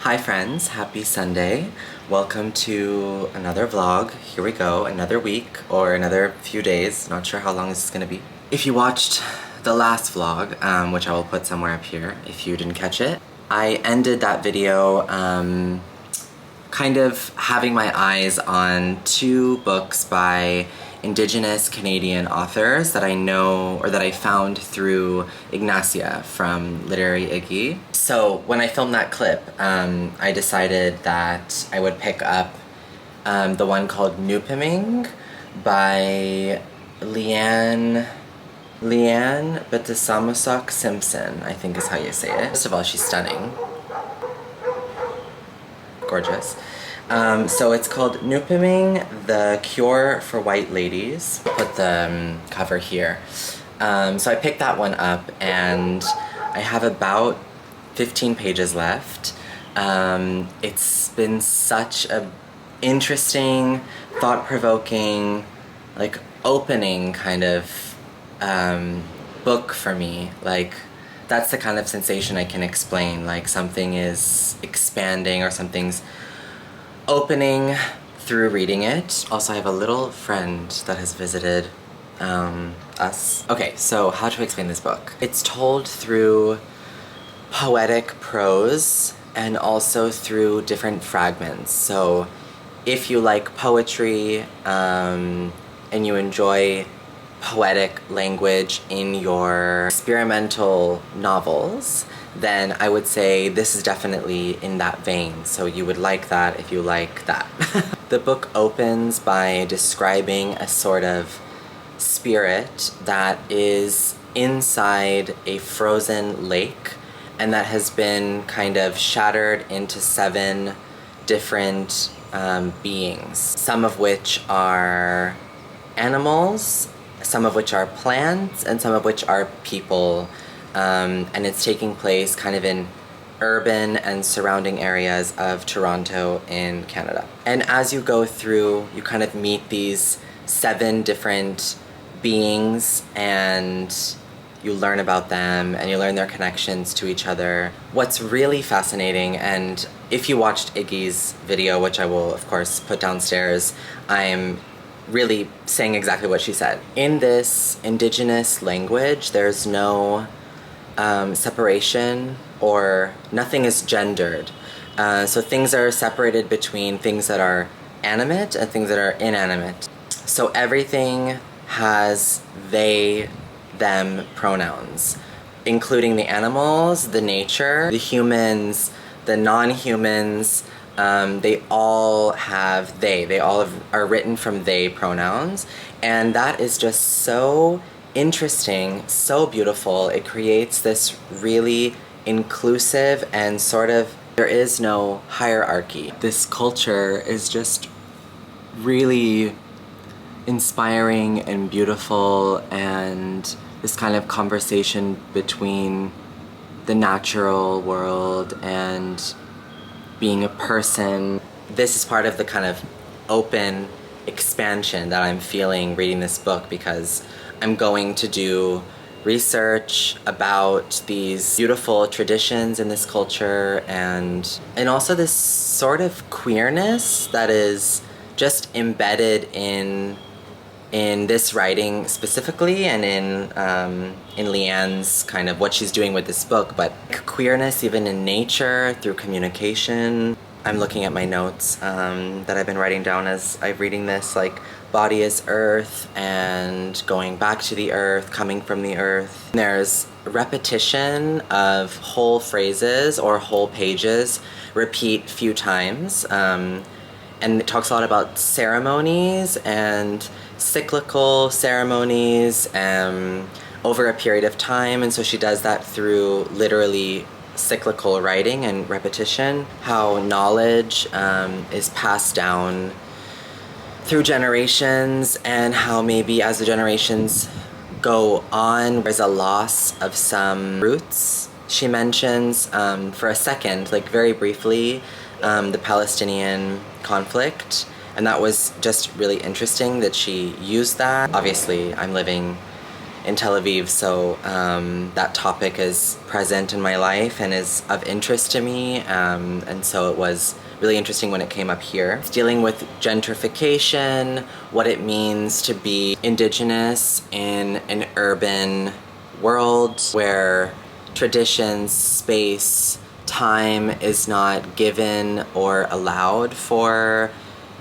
Hi friends, happy Sunday. Welcome to another vlog. Here we go, another week or another few days. Not sure how long this is gonna be. If you watched the last vlog, which I will put somewhere up here if you didn't catch it, I ended that video kind of having my eyes on two books by indigenous Canadian authors that I know, or that I found through Ignacia from Literary Iggy. So when I filmed that clip, I decided that I would pick up the one called Noopeming by Leanne Betasamosake Simpson, I think is how you say it. First of all, she's stunning. Gorgeous. So it's called Noopiming, The Cure for White Ladies. I'll put the cover here. So I picked that one up and I have about 15 pages left. It's been such a interesting, thought-provoking, like opening kind of book for me. Like that's the kind of sensation I can explain, like something is expanding or something's opening through reading it. Also, I have a little friend that has visited us. Okay, so how to explain this book? It's told through poetic prose and also through different fragments. So if you like poetry and you enjoy poetic language in your experimental novels, then I would say this is definitely in that vein. So you would like that if you like that. The book opens by describing a sort of spirit that is inside a frozen lake and that has been kind of shattered into 7 different beings, some of which are animals, some of which are plants, and some of which are people. And it's taking place kind of in urban and surrounding areas of Toronto in Canada. And as you go through, you kind of meet these 7 different beings and you learn about them and you learn their connections to each other. What's really fascinating, and if you watched Iggy's video, which I will of course put downstairs, I'm really saying exactly what she said. In this indigenous language, there's no separation, or nothing is gendered. So things are separated between things that are animate and things that are inanimate. So everything has they, them pronouns, including the animals, the nature, the humans, the non-humans. They all have they all are written from they pronouns, and that is just so interesting, so beautiful. It creates this really inclusive and sort of, there is no hierarchy. This culture is just really inspiring and beautiful, and this kind of conversation between the natural world and being a person. This is part of the kind of open expansion that I'm feeling reading this book, because I'm going to do research about these beautiful traditions in this culture and also this sort of queerness that is just embedded in this writing specifically, and in Leanne's kind of what she's doing with this book, but queerness even in nature through communication. I'm looking at my notes that I've been writing down as I'm reading this, like body is earth and going back to the earth, coming from the earth. There's repetition of whole phrases or whole pages repeat a few times, and it talks a lot about ceremonies and cyclical ceremonies over a period of time, and so she does that through literally cyclical writing and repetition, how knowledge is passed down through generations, and how maybe as the generations go on, there's a loss of some roots. She mentions for a second, like very briefly, the Palestinian conflict, and that was just really interesting that she used that. Obviously, I'm living in Tel Aviv, so that topic is present in my life and is of interest to me, and so it was really interesting when it came up here. It's dealing with gentrification, what it means to be indigenous in an urban world where traditions, space, time is not given or allowed for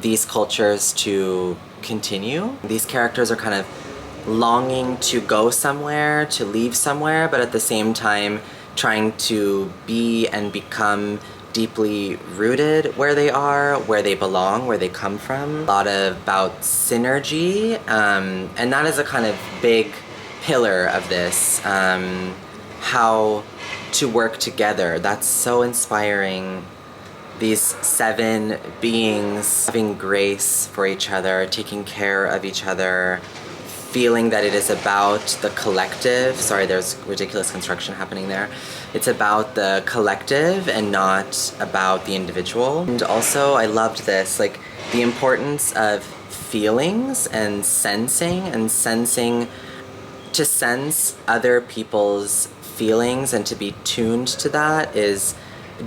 these cultures to continue. These characters are kind of longing to go somewhere, to leave somewhere, but at the same time trying to be and become deeply rooted where they are, where they belong, where they come from. A lot about synergy, and that is a kind of big pillar of this, how to work together. That's so inspiring. These 7 beings having grace for each other, taking care of each other, feeling that it is about the collective. Sorry, there's ridiculous construction happening there. It's about the collective and not about the individual. And also, I loved this, like the importance of feelings and sensing, to sense other people's feelings and to be tuned to that is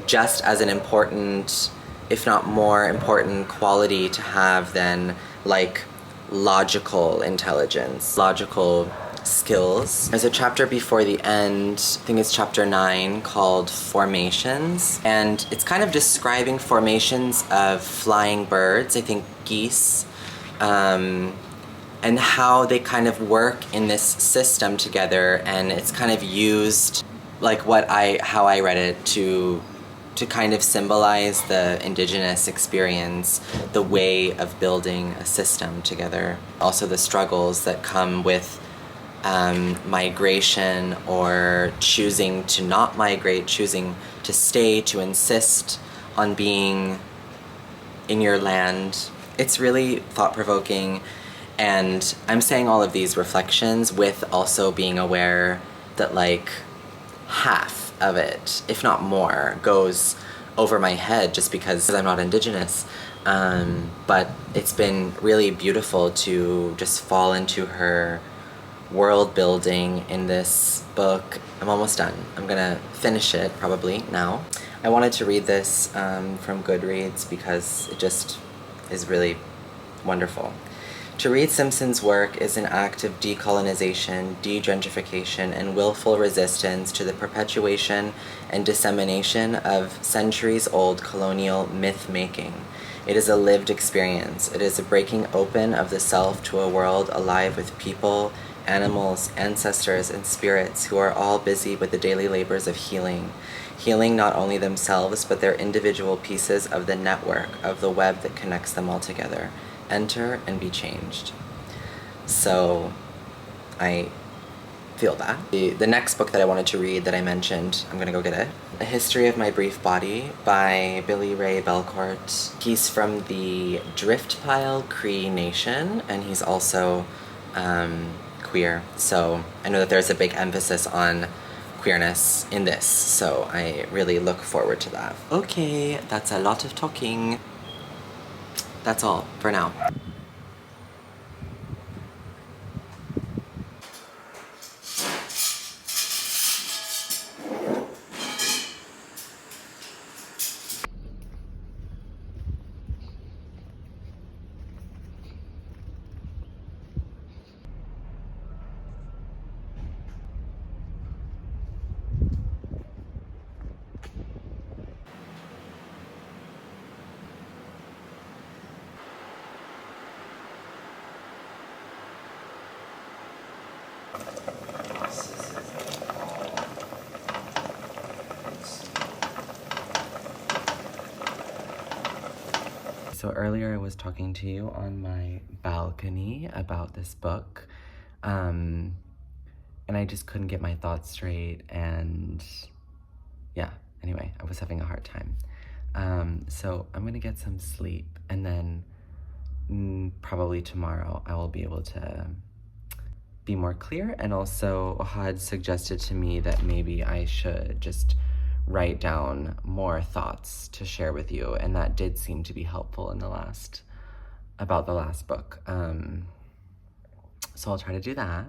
just as an important, if not more important, quality to have than like logical intelligence, logical skills. There's a chapter before the end, I think it's chapter 9, called Formations, and it's kind of describing formations of flying birds, I think geese, and how they kind of work in this system together, and it's kind of used, like how I read it, to kind of symbolize the indigenous experience, the way of building a system together. Also the struggles that come with migration, or choosing to not migrate, choosing to stay, to insist on being in your land. It's really thought-provoking, and I'm saying all of these reflections with also being aware that like half of it, if not more, goes over my head just because I'm not indigenous. But it's been really beautiful to just fall into her world building in this book. I'm almost done. I'm gonna finish it probably now. I wanted to read this from Goodreads because it just is really wonderful. To read Simpson's work is an act of decolonization, degentrification, and willful resistance to the perpetuation and dissemination of centuries-old colonial myth-making. It is a lived experience. It is a breaking open of the self to a world alive with people, animals, ancestors, and spirits who are all busy with the daily labors of healing. Healing not only themselves, but their individual pieces of the network, of the web that connects them all together. Enter and be changed. So I feel that. The next book that I wanted to read that I mentioned, I'm gonna go get it. A History of My Brief Body by Billy Ray Belcourt. He's from the Drift Pile Cree Nation, and he's also queer. So I know that there's a big emphasis on queerness in this, so I really look forward to that. Okay, that's a lot of talking. That's all for now. So earlier I was talking to you on my balcony about this book, and I just couldn't get my thoughts straight, and yeah, anyway, I was having a hard time. So I'm gonna get some sleep, and then probably tomorrow I will be able to be more clear. And also Ohad suggested to me that maybe I should just write down more thoughts to share with you, and that did seem to be helpful in about the last book. So I'll try to do that.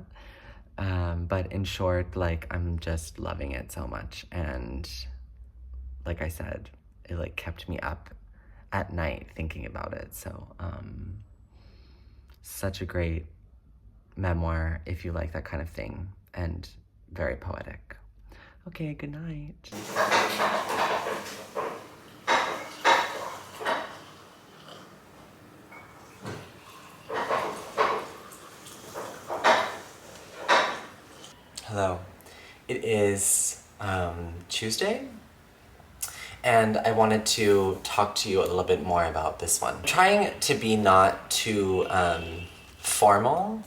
But in short, like, I'm just loving it so much. And like I said, it like kept me up at night thinking about it. So such a great memoir if you like that kind of thing, and very poetic. Okay, good night. Hello. It is Tuesday, and I wanted to talk to you a little bit more about this one. I'm trying to be not too formal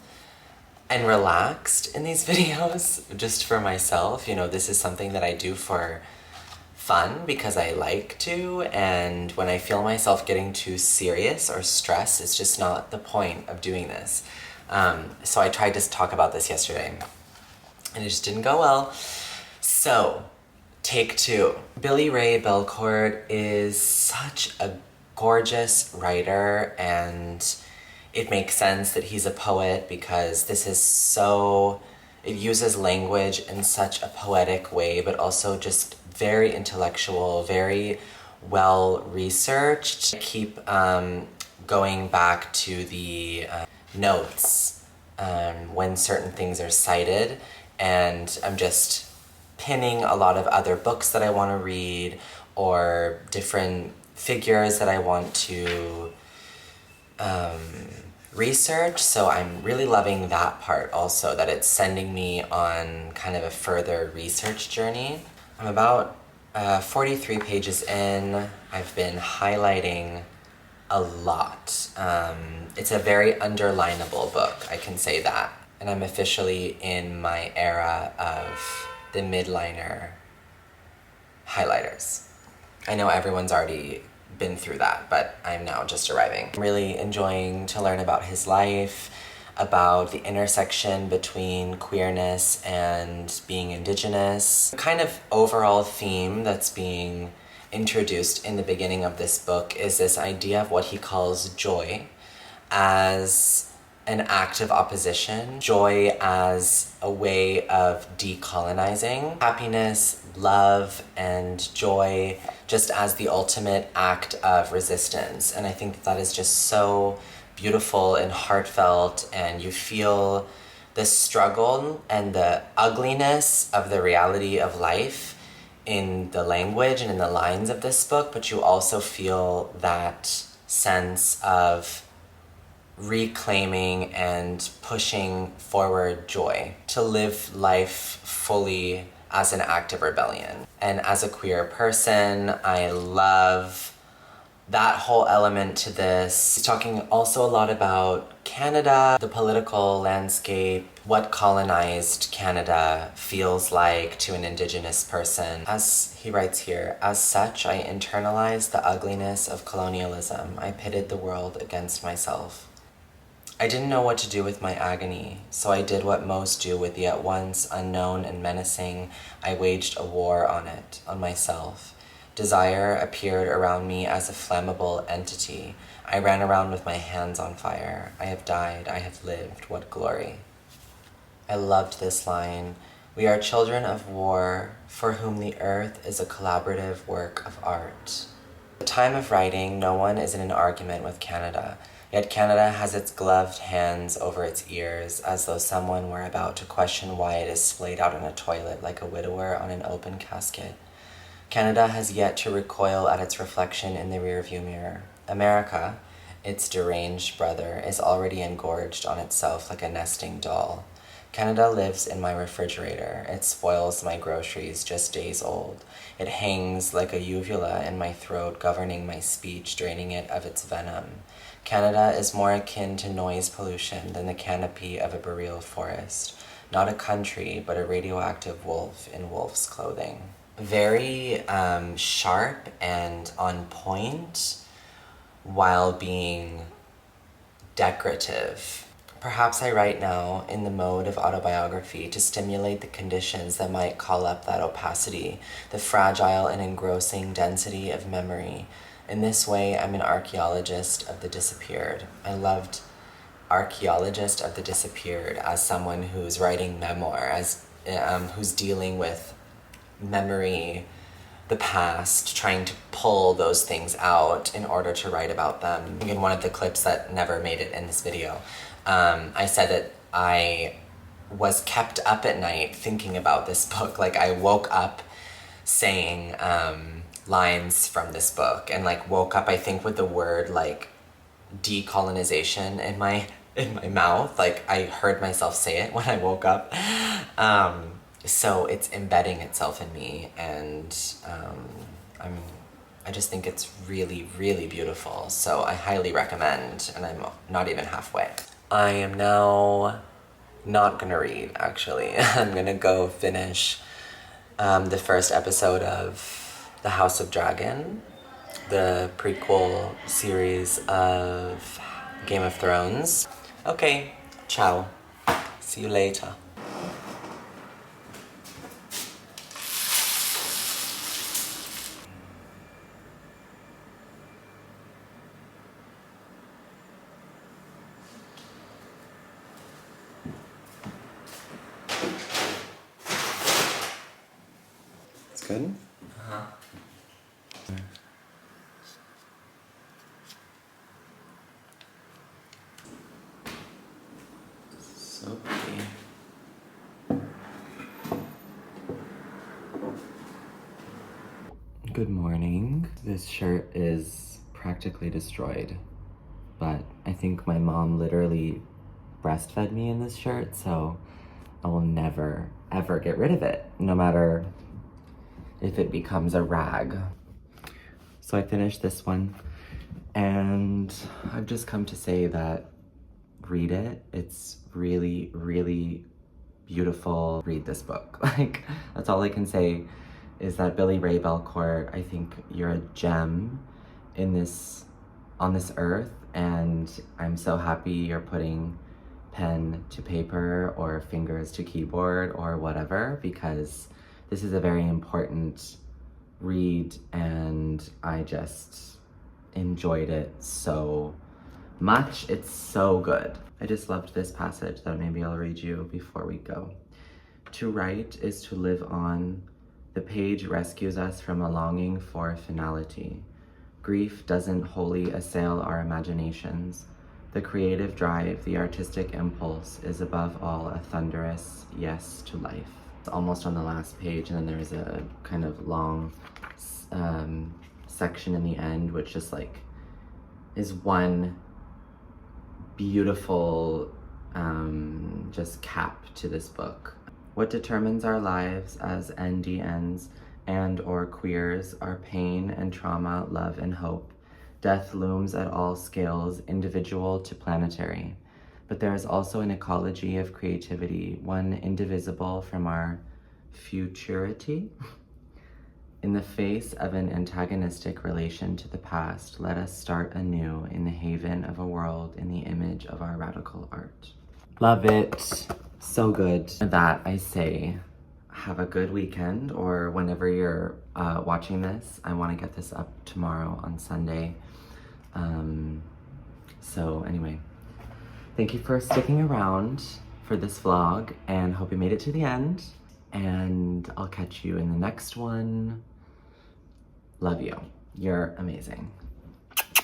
and relaxed in these videos, just for myself. You know, this is something that I do for fun because I like to, and when I feel myself getting too serious or stressed, it's just not the point of doing this. So I tried to talk about this yesterday, and it just didn't go well. So, take two. Billy Ray Belcourt is such a gorgeous writer, and it makes sense that he's a poet because this is so, it uses language in such a poetic way, but also just very intellectual, very well researched. I keep going back to the notes when certain things are cited, and I'm just pinning a lot of other books that I want to read or different figures that I want to research. So I'm really loving that part also, that it's sending me on kind of a further research journey. I'm about 43 pages in. I've been highlighting a lot. It's a very underlinable book, I can say that. And I'm officially in my era of the midliner highlighters. I know everyone's already been through that, but I'm now just arriving. I'm really enjoying to learn about his life, about the intersection between queerness and being indigenous. The kind of overall theme that's being introduced in the beginning of this book is this idea of what he calls joy as an act of opposition, joy as a way of decolonizing, happiness, love, and joy just as the ultimate act of resistance. And I think that is just so beautiful and heartfelt, and you feel the struggle and the ugliness of the reality of life in the language and in the lines of this book, but you also feel that sense of reclaiming and pushing forward joy, to live life fully as an act of rebellion. And as a queer person, I love that whole element to this. He's talking also a lot about Canada, the political landscape, what colonized Canada feels like to an Indigenous person. As he writes here, as such, I internalized the ugliness of colonialism. I pitted the world against myself. I didn't know what to do with my agony, so I did what most do with the at once unknown and menacing. I waged a war on it, on myself. Desire appeared around me as a flammable entity. I ran around with my hands on fire. I have died, I have lived, what glory. I loved this line. We are children of war, for whom the earth is a collaborative work of art. At the time of writing, no one is in an argument with Canada. Yet Canada has its gloved hands over its ears, as though someone were about to question why it is splayed out in a toilet like a widower on an open casket. Canada has yet to recoil at its reflection in the rearview mirror. America, its deranged brother, is already engorged on itself like a nesting doll. Canada lives in my refrigerator. It spoils my groceries just days old. It hangs like a uvula in my throat, governing my speech, draining it of its venom. Canada is more akin to noise pollution than the canopy of a boreal forest. Not a country, but a radioactive wolf in wolf's clothing. Very sharp and on point while being decorative. Perhaps I write now in the mode of autobiography to stimulate the conditions that might call up that opacity, the fragile and engrossing density of memory. In this way, I'm an archaeologist of the disappeared. I loved archaeologist of the disappeared, as someone who's writing memoir, as who's dealing with memory, the past, trying to pull those things out in order to write about them. In one of the clips that never made it in this video, I said that I was kept up at night thinking about this book. Like, I woke up saying lines from this book, and like woke up, I think, with the word like decolonization in my mouth. Like, I heard myself say it when I woke up. So it's embedding itself in me, and I just think it's really, really beautiful. So I highly recommend, and I'm not even halfway. I am now not gonna read, actually. I'm gonna go finish the first episode of The House of Dragon, the prequel series of Game of Thrones. Okay, ciao. See you later. It's good? Uh-huh. So pretty. Good morning. This shirt is practically destroyed, but I think my mom literally breastfed me in this shirt, so I will never, ever get rid of it, no matter if it becomes a rag. So I finished this one, and I've just come to say that read it. It's really, really beautiful. Read this book. Like, that's all I can say, is that Billy Ray Belcourt, I think you're a gem on this earth, and I'm so happy you're putting pen to paper or fingers to keyboard or whatever, because this is a very important read, and I just enjoyed it so much. It's so good. I just loved this passage that maybe I'll read you before we go. To write is to live on. The page rescues us from a longing for finality. Grief doesn't wholly assail our imaginations. The creative drive, the artistic impulse, is above all a thunderous yes to life. It's almost on the last page, and then there's a kind of long section in the end, which just like is one beautiful just cap to this book. What determines our lives as NDNs and or queers are pain and trauma, love and hope. Death looms at all scales, individual to planetary. But there is also an ecology of creativity, one indivisible from our futurity. In the face of an antagonistic relation to the past, let us start anew in the haven of a world in the image of our radical art. Love it. So good. For that, I say, have a good weekend, or whenever you're watching this. I want to get this up tomorrow on Sunday. So anyway, thank you for sticking around for this vlog, and hope you made it to the end. And I'll catch you in the next one. Love you. You're amazing.